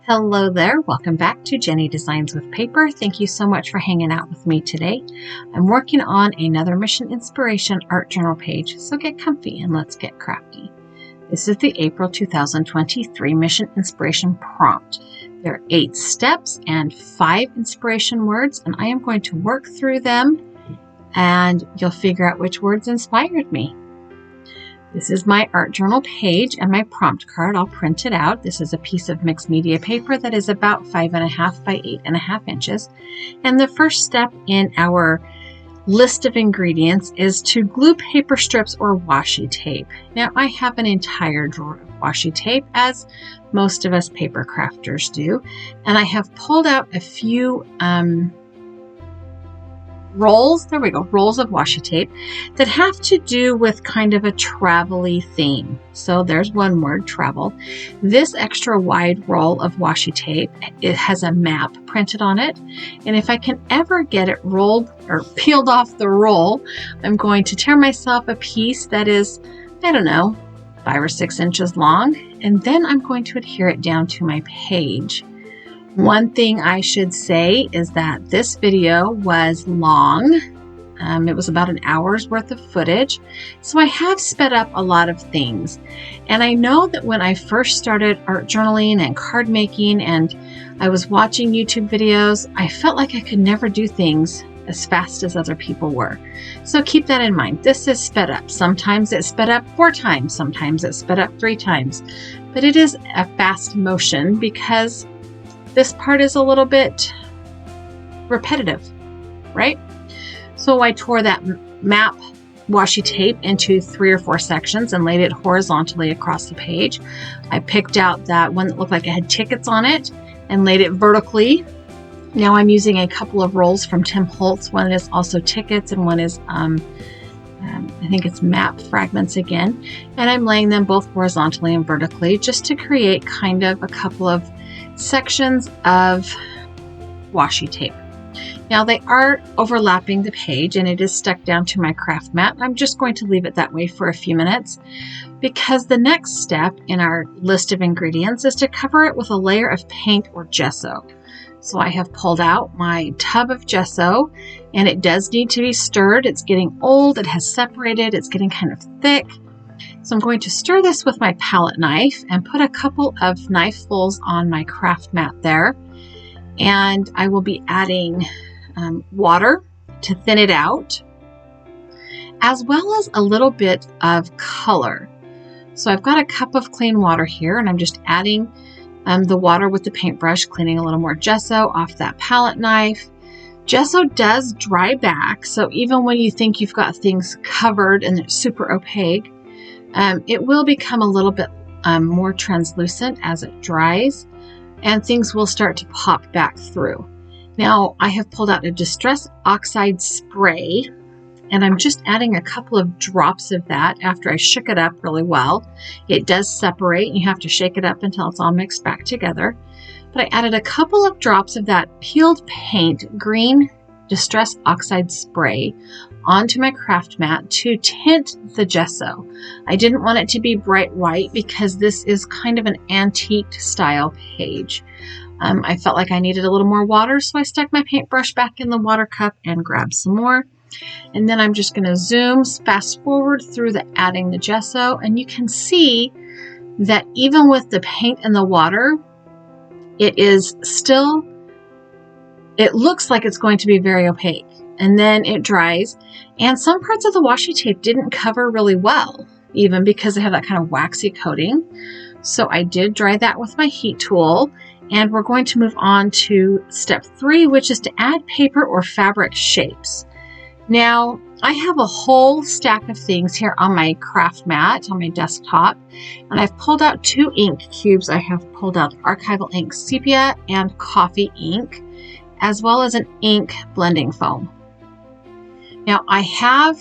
Hello there, welcome back to Jennie Designs with Paper. Thank you so much for hanging out with me today. I'm working on another Mission Inspiration art journal page, so get comfy and let's get crafty. This is the April 2023 Mission Inspiration prompt. There are 8 steps and 5 inspiration words, and I am going to work through them and you'll figure out which words inspired me. This is my art journal page and my prompt card. I'll print it out. This is a piece of mixed media paper that is about 5.5 by 8.5 inches. And the first step in our list of ingredients is to glue paper strips or washi tape. Now I have an entire drawer of washi tape, as most of us paper crafters do. And I have pulled out a few rolls of washi tape that have to do with kind of a travel-y theme. So there's one word, travel. This extra wide roll of washi tape, it has a map printed on it. And if I can ever get it rolled or peeled off the roll, I'm going to tear myself a piece that is, 5 or 6 inches long. And then I'm going to adhere it down to my page. One thing I should say is that this video was long. It was about an hour's worth of footage. So I have sped up a lot of things. And I know that when I first started art journaling and card making and I was watching YouTube videos, I felt like I could never do things as fast as other people were. So keep that in mind. This is sped up. Sometimes it's sped up 4 times. Sometimes it's sped up 3 times. But it is a fast motion because this part is a little bit repetitive, right? So I tore that map washi tape into 3 or 4 sections and laid it horizontally across the page. I picked out that one that looked like it had tickets on it and laid it vertically. Now I'm using a couple of rolls from Tim Holtz. One is also tickets and one is, I think it's map fragments again. And I'm laying them both horizontally and vertically just to create kind of a couple of sections of washi tape. Now they are overlapping the page and it is stuck down to my craft mat. I'm just going to leave it that way for a few minutes because the next step in our list of ingredients is to cover it with a layer of paint or gesso. So I have pulled out my tub of gesso and it does need to be stirred. It's getting old, it has separated, it's getting kind of thick. So I'm going to stir this with my palette knife and put a couple of knifefuls on my craft mat there. And I will be adding water to thin it out, as well as a little bit of color. So I've got a cup of clean water here and I'm just adding the water with the paintbrush, cleaning a little more gesso off that palette knife. Gesso does dry back, so even when you think you've got things covered and it's super opaque, it will become a little bit more translucent as it dries, and things will start to pop back through. Now, I have pulled out a Distress Oxide spray, and I'm just adding a couple of drops of that after I shook it up really well. It does separate, and you have to shake it up until it's all mixed back together. But I added a couple of drops of that peeled paint, green Distress Oxide spray, onto my craft mat to tint the gesso. I didn't want it to be bright white because this is kind of an antique style page. I felt like I needed a little more water, so I stuck my paintbrush back in the water cup and grabbed some more. And then I'm just going to zoom fast forward through adding the gesso, and you can see that even with the paint and the water, it looks like it's going to be very opaque. And then it dries, and some parts of the washi tape didn't cover really well, even because they have that kind of waxy coating. So I did dry that with my heat tool, and we're going to move on to step 3, which is to add paper or fabric shapes. Now, I have a whole stack of things here on my craft mat, on my desktop, and I've pulled out 2 ink cubes. I have pulled out Archival Ink Sepia and Coffee ink, as well as an ink blending foam. Now I have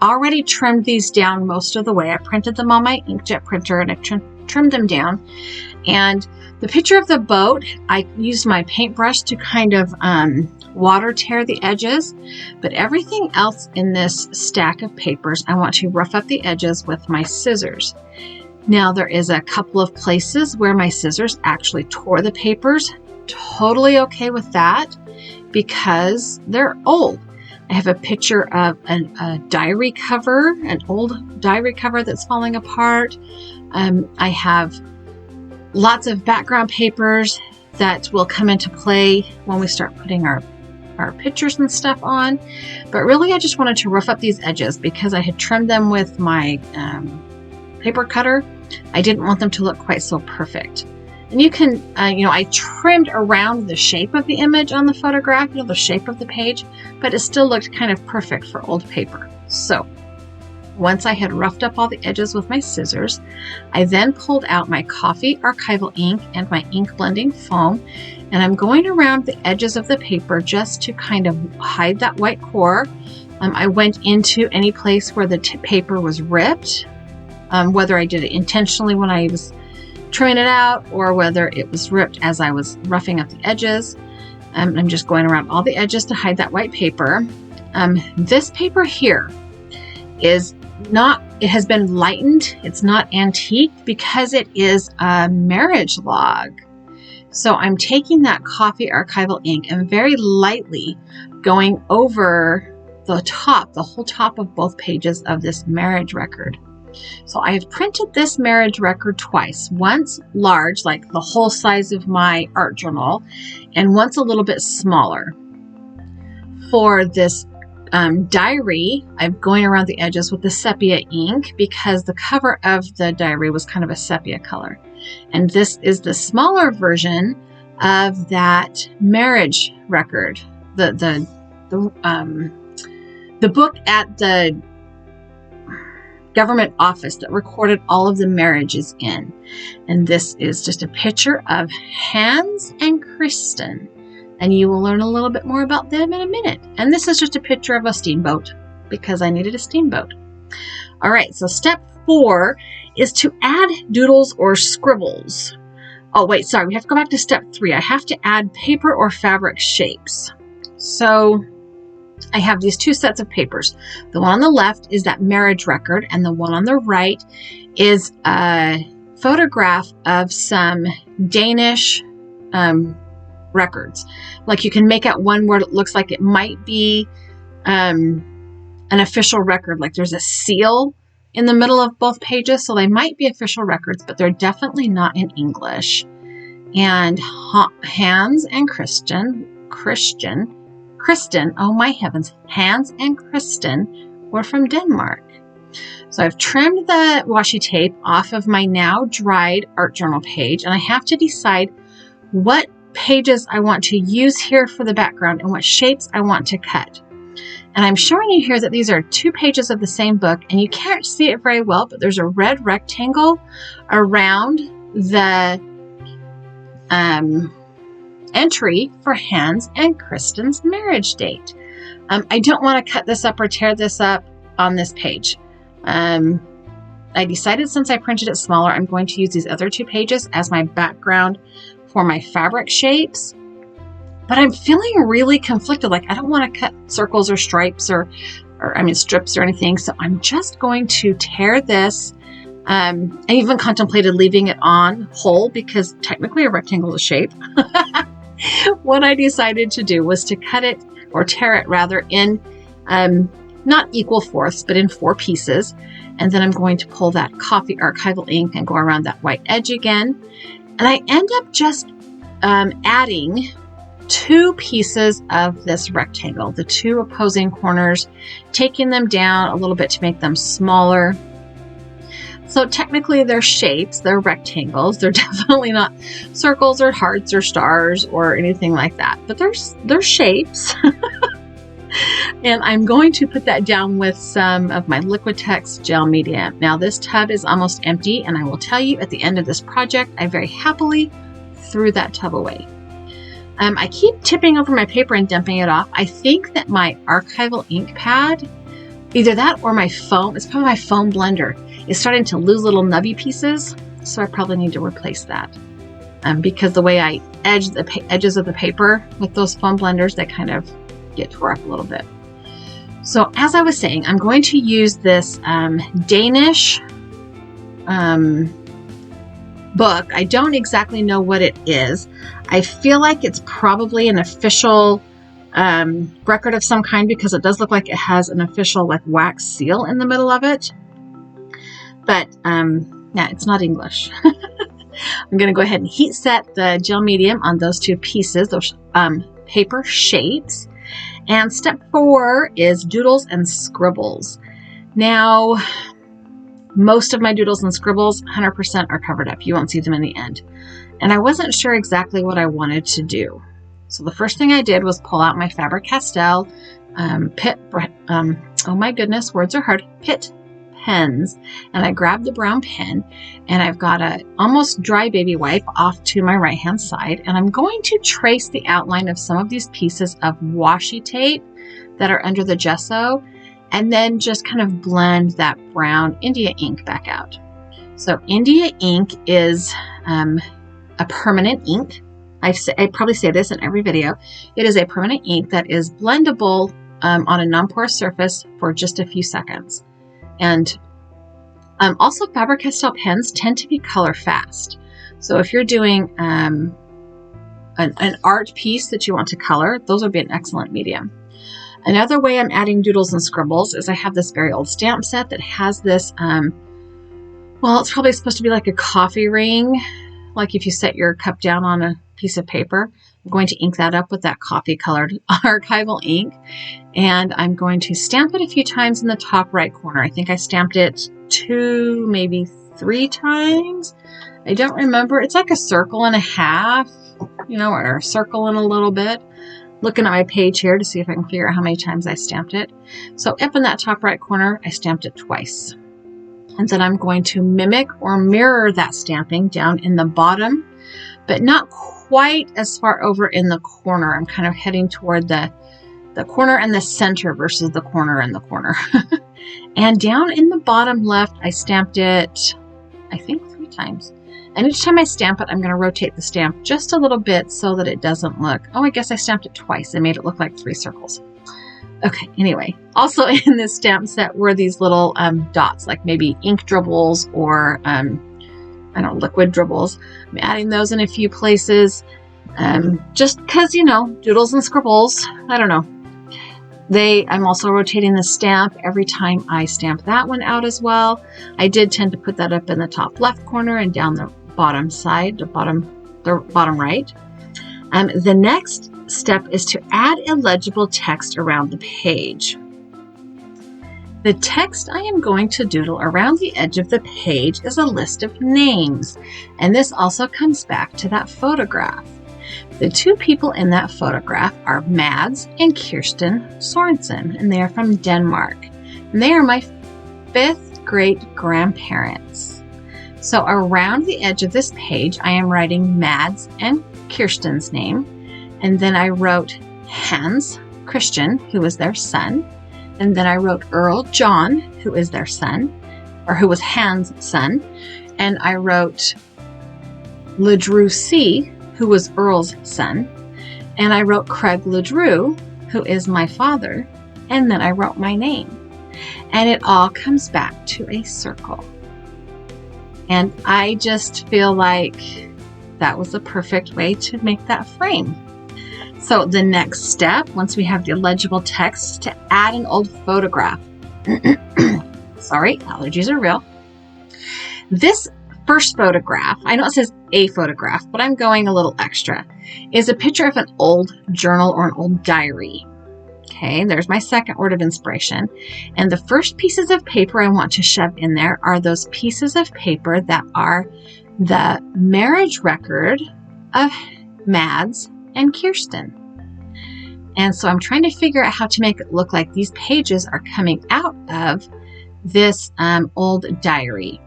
already trimmed these down most of the way. I printed them on my inkjet printer and I trimmed them down. And the picture of the boat, I used my paintbrush to kind of water tear the edges, but everything else in this stack of papers, I want to rough up the edges with my scissors. Now there is a couple of places where my scissors actually tore the papers. Totally okay with that because they're old. I have a picture of a diary cover, an old diary cover that's falling apart. I have lots of background papers that will come into play when we start putting our pictures and stuff on. But really, I just wanted to rough up these edges because I had trimmed them with my paper cutter. I didn't want them to look quite so perfect. And you can, I trimmed around the shape of the image on the photograph, the shape of the page, but it still looked kind of perfect for old paper. So once I had roughed up all the edges with my scissors, I then pulled out my coffee archival ink and my ink blending foam, and I'm going around the edges of the paper just to kind of hide that white core. I went into any place where the paper was ripped, whether I did it intentionally when I was trimming it out or whether it was ripped as I was roughing up the edges. I'm just going around all the edges to hide that white paper. This paper here is not, it has been lightened. It's not antique because it is a marriage log. So I'm taking that coffee archival ink and very lightly going over the whole top of both pages of this marriage record. So I have printed this marriage record twice, once large, like the whole size of my art journal, and once a little bit smaller. For this diary, I'm going around the edges with the sepia ink because the cover of the diary was kind of a sepia color. And this is the smaller version of that marriage record, the book at the government office that recorded all of the marriages in. And this is just a picture of Hans and Kristen. And you will learn a little bit more about them in a minute. And this is just a picture of a steamboat because I needed a steamboat. All right, so step 4 is to add doodles or scribbles. Oh, wait, sorry, we have to go back to step 3. I have to add paper or fabric shapes. So I have these two sets of papers. The one on the left is that marriage record, and the one on the right is a photograph of some Danish records. Like you can make out one where it looks like it might be an official record, like there's a seal in the middle of both pages, so they might be official records, but they're definitely not in English. And Hans and Kristen, oh my heavens, Hans and Kristen were from Denmark. So I've trimmed the washi tape off of my now dried art journal page, and I have to decide what pages I want to use here for the background and what shapes I want to cut. And I'm showing you here that these are 2 pages of the same book, and you can't see it very well, but there's a red rectangle around the entry for Hans and Kristen's marriage date. I don't want to cut this up or tear this up on this page. I decided since I printed it smaller, I'm going to use these other 2 pages as my background for my fabric shapes. But I'm feeling really conflicted. Like I don't want to cut circles or stripes or strips or anything. So I'm just going to tear this. I even contemplated leaving it on whole because technically a rectangle is a shape. What I decided to do was to cut it or tear it rather in not equal fourths, but in 4 pieces. And then I'm going to pull that coffee archival ink and go around that white edge again. And I end up just adding 2 pieces of this rectangle, the 2 opposing corners, taking them down a little bit to make them smaller. So technically they're shapes, they're rectangles. They're definitely not circles or hearts or stars or anything like that, but they're shapes. And I'm going to put that down with some of my Liquitex gel media. Now this tub is almost empty, and I will tell you at the end of this project, I very happily threw that tub away. I keep tipping over my paper and dumping it off. I think that my archival ink pad, either that or my foam, it's probably my foam blender, is starting to lose little nubby pieces. So I probably need to replace that. Because the way I edge the edges of the paper with those foam blenders, they kind of get tore up a little bit. So as I was saying, I'm going to use this Danish book. I don't exactly know what it is. I feel like it's probably an official record of some kind, because it does look like it has an official like wax seal in the middle of it. But yeah, it's not English. I'm going to go ahead and heat set the gel medium on those two pieces, those paper shapes. And step 4 is doodles and scribbles. Now, most of my doodles and scribbles 100% are covered up. You won't see them in the end. And I wasn't sure exactly what I wanted to do. So the first thing I did was pull out my Faber-Castell Pitt, oh my goodness, words are hard, Pitt pens. And I grabbed the brown pen, and I've got a almost dry baby wipe off to my right hand side. And I'm going to trace the outline of some of these pieces of washi tape that are under the gesso, and then just kind of blend that brown India ink back out. So India ink is a permanent ink. I probably say this in every video. It is a permanent ink that is blendable on a non-porous surface for just a few seconds. And also Faber-Castell pens tend to be color fast. So if you're doing an art piece that you want to color, those would be an excellent medium. Another way I'm adding doodles and scribbles is I have this very old stamp set that has this, well, it's probably supposed to be like a coffee ring, like if you set your cup down on a piece of paper. I'm going to ink that up with that coffee colored archival ink, and I'm going to stamp it a few times in the top right corner. I think I stamped it 2, maybe 3 times. I don't remember. It's like a circle and a half, you know, or a circle and a little bit. Looking at my page here to see if I can figure out how many times I stamped it. So up in that top right corner, I stamped it twice. And then I'm going to mimic or mirror that stamping down in the bottom, but not quite as far over in the corner. I'm kind of heading toward the corner and the center versus the corner and the corner. And down in the bottom left, I stamped it, I think 3 times. And each time I stamp it, I'm going to rotate the stamp just a little bit so that it doesn't look, oh, I guess I stamped it twice. I made it look like 3 circles. Okay, anyway, also in this stamp set were these little dots, like maybe ink dribbles or, I don't know, liquid dribbles. I'm adding those in a few places just because, you know, doodles and scribbles, I don't know. I'm also rotating the stamp every time I stamp that one out as well. I did tend to put that up in the top left corner and down the bottom side, the bottom right. The next step is to add illegible text around the page. The text I am going to doodle around the edge of the page is a list of names, and this also comes back to that photograph. The 2 people in that photograph are Mads and Kirsten Sorensen, and they are from Denmark. And they are my 5th great-grandparents. So around the edge of this page, I am writing Mads and Kirsten's name, and then I wrote Hans Christian, who is their son, and then I wrote Earl John, who is their son, or who was Hans' son, and I wrote Ledru C., who was Earl's son, and I wrote Craig Ledru, who is my father, and then I wrote my name. And it all comes back to a circle. And I just feel like that was the perfect way to make that frame. So the next step, once we have the illegible text, is to add an old photograph. Sorry, allergies are real. This first photograph, I know it says a photograph, but I'm going a little extra, is a picture of an old journal or an old diary. Okay, there's my second word of inspiration. And the first pieces of paper I want to shove in there are those pieces of paper that are the marriage record of Mads and Kirsten. And so I'm trying to figure out how to make it look like these pages are coming out of this old diary.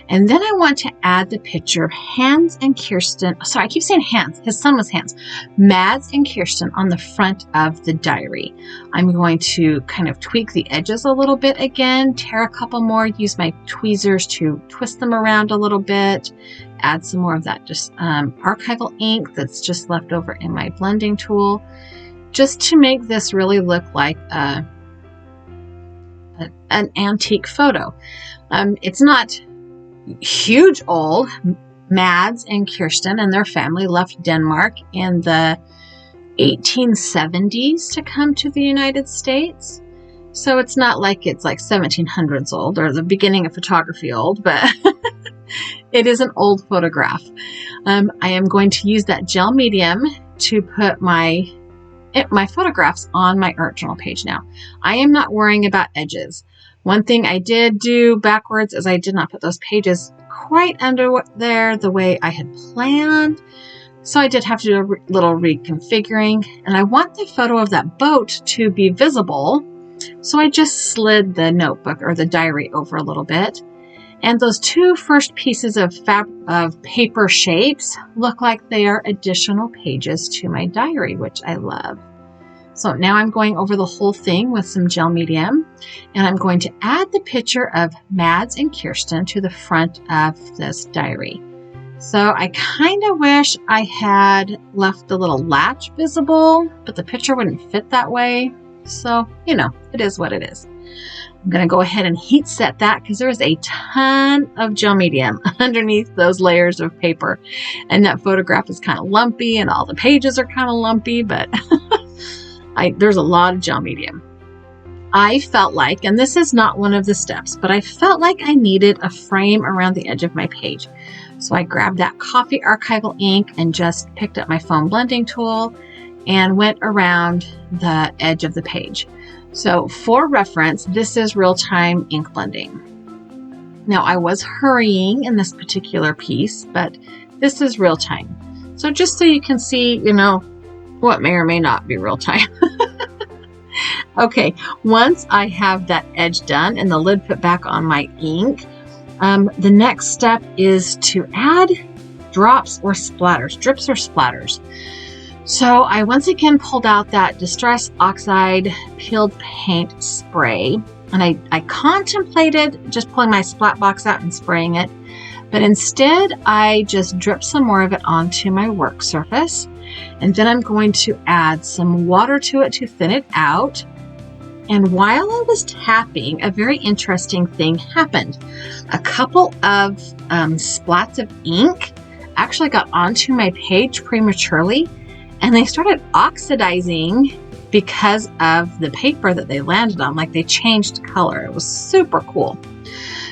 And then I want to add the picture of Hans and Kirsten. Sorry, I keep saying Hans. His son was Hans. Mads and Kirsten on the front of the diary. I'm going to kind of tweak the edges a little bit again, tear a couple more, use my tweezers to twist them around a little bit, add some more of that just archival ink that's just left over in my blending tool, just to make this really look like an antique photo. It's not, huge old. Mads and Kirsten and their family left Denmark in the 1870s to come to the United States. So it's not like it's like 1700s old or the beginning of photography old, but it is an old photograph. I am going to use that gel medium to put my photographs on my art journal page now. I am not worrying about edges. One thing I did do backwards is I did not put those pages quite under there the way I had planned. So I did have to do a little reconfiguring, and I want the photo of that boat to be visible. So I just slid the notebook or the diary over a little bit. And those two first pieces of paper shapes look like they are additional pages to my diary, which I love. So now I'm going over the whole thing with some gel medium, and I'm going to add the picture of Mads and Kirsten to the front of this diary. So I kind of wish I had left the little latch visible, but the picture wouldn't fit that way. So, you know, it is what it is. I'm going to go ahead and heat set that because there is a ton of gel medium underneath those layers of paper. And that photograph is kind of lumpy and all the pages are kind of lumpy, but there's a lot of gel medium. I felt like, and this is not one of the steps, but I felt like I needed a frame around the edge of my page. So I grabbed that coffee archival ink and just picked up my foam blending tool and went around the edge of the page. So for reference, this is real-time ink blending. Now I was hurrying in this particular piece, but this is real time. So just so you can see, you know, what may or may not be real time. Okay, once I have that edge done and the lid put back on my ink, the next step is to add drops or splatters, drips or splatters. So I once again pulled out that Distress Oxide peeled paint spray, and I contemplated just pulling my splat box out and spraying it, but instead I just dripped some more of it onto my work surface, and then I'm going to add some water to it to thin it out. And while I was tapping, a very interesting thing happened. A couple of splats of ink actually got onto my page prematurely, and they started oxidizing because of the paper that they landed on. Like, they changed color. It was super cool.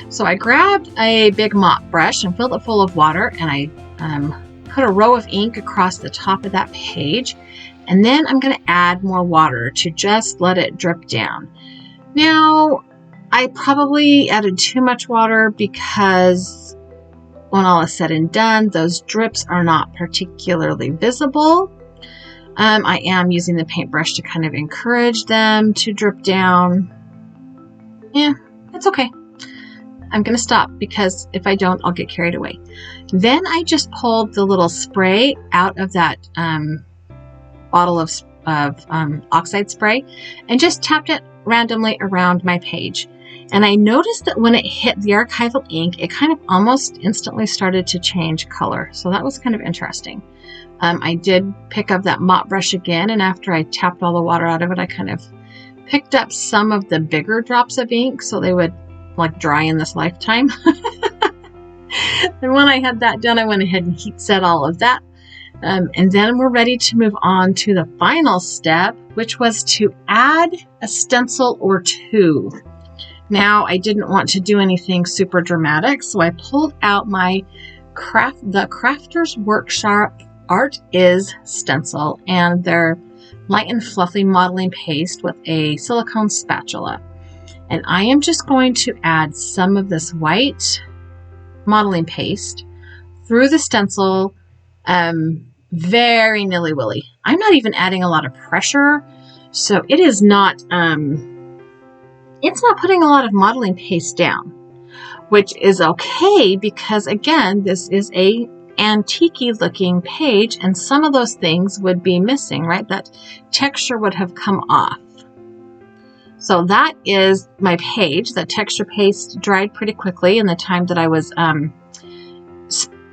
So I grabbed a big mop brush and filled it full of water, and I put a row of ink across the top of that page. And then I'm going to add more water to just let it drip down. Now, I probably added too much water because when all is said and done, those drips are not particularly visible. I am using the paintbrush to kind of encourage them to drip down. Yeah, it's okay. I'm going to stop because if I don't, I'll get carried away. Then I just pulled the little spray out of that bottle of oxide spray and just tapped it randomly around my page. And I noticed that when it hit the archival ink, it kind of almost instantly started to change color. So that was kind of interesting. I did pick up that mop brush again, and after I tapped all the water out of it, I kind of picked up some of the bigger drops of ink so they would like dry in this lifetime. And when I had that done, I went ahead and heat set all of that. And then we're ready to move on to the final step, which was to add a stencil or two. Now, I didn't want to do anything super dramatic, so I pulled out my the Crafter's Workshop Art Is stencil and their light and fluffy modeling paste with a silicone spatula. And I am just going to add some of this white modeling paste through the stencil, very nilly-willy. I'm not even adding a lot of pressure, so it is not, it's not putting a lot of modeling paste down, which is okay because, again, this is a antique-y looking page, and some of those things would be missing, right? That texture would have come off. So that is my page. The texture paste dried pretty quickly in the time that I was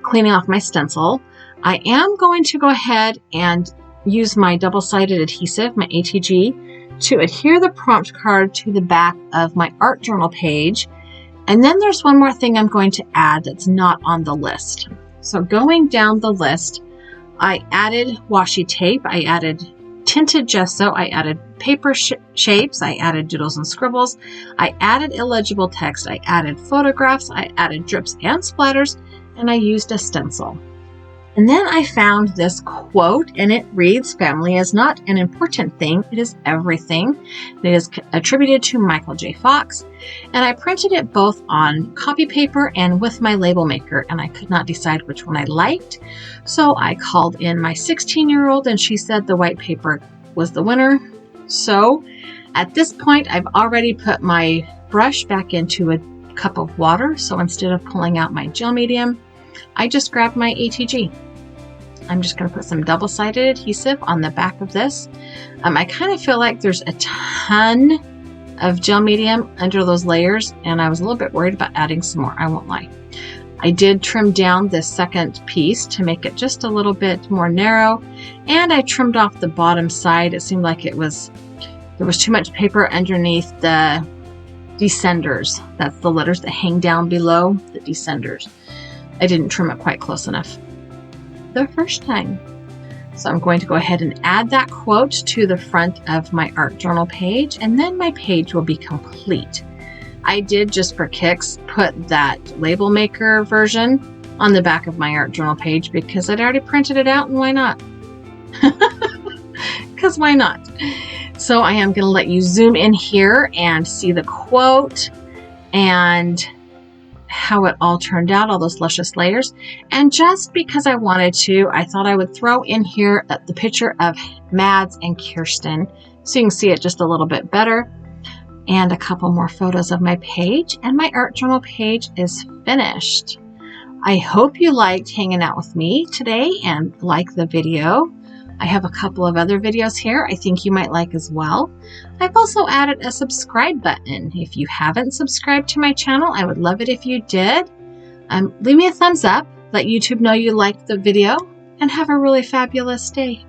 cleaning off my stencil. I am going to go ahead and use my double-sided adhesive, my ATG, to adhere the prompt card to the back of my art journal page. And then there's one more thing I'm going to add that's not on the list. So going down the list, I added washi tape, I added tinted gesso, I added paper shapes, I added doodles and scribbles, I added illegible text, I added photographs, I added drips and splatters, and I used a stencil. And then I found this quote, and it reads, "Family is not an important thing, it is everything." It is attributed to Michael J. Fox, and I printed it both on copy paper and with my label maker, and I could not decide which one I liked. So I called in my 16-year-old, and she said the white paper was the winner. So at this point, I've already put my brush back into a cup of water. So instead of pulling out my gel medium, I just grabbed my ATG. I'm just going to put some double-sided adhesive on the back of this. I kind of feel like there's a ton of gel medium under those layers, and I was a little bit worried about adding some more, I won't lie. I did trim down this second piece to make it just a little bit more narrow, and I trimmed off the bottom side. It seemed like there was too much paper underneath the descenders. That's the letters that hang down below the descenders. I didn't trim it quite close enough the first time. So I'm going to go ahead and add that quote to the front of my art journal page, and then my page will be complete. I did, just for kicks, put that label maker version on the back of my art journal page because I'd already printed it out, and why not? Because why not? So I am going to let you zoom in here and see the quote and how it all turned out, all those luscious layers. And just because I wanted to, I thought I would throw in here the picture of Mads and Kirsten so you can see it just a little bit better, and a couple more photos of my page, and my art journal page is finished. I hope you liked hanging out with me today and like the video. I have a couple of other videos here I think you might like as well. I've also added a subscribe button. If you haven't subscribed to my channel, I would love it if you did. Leave me a thumbs up, let YouTube know you liked the video, and have a really fabulous day.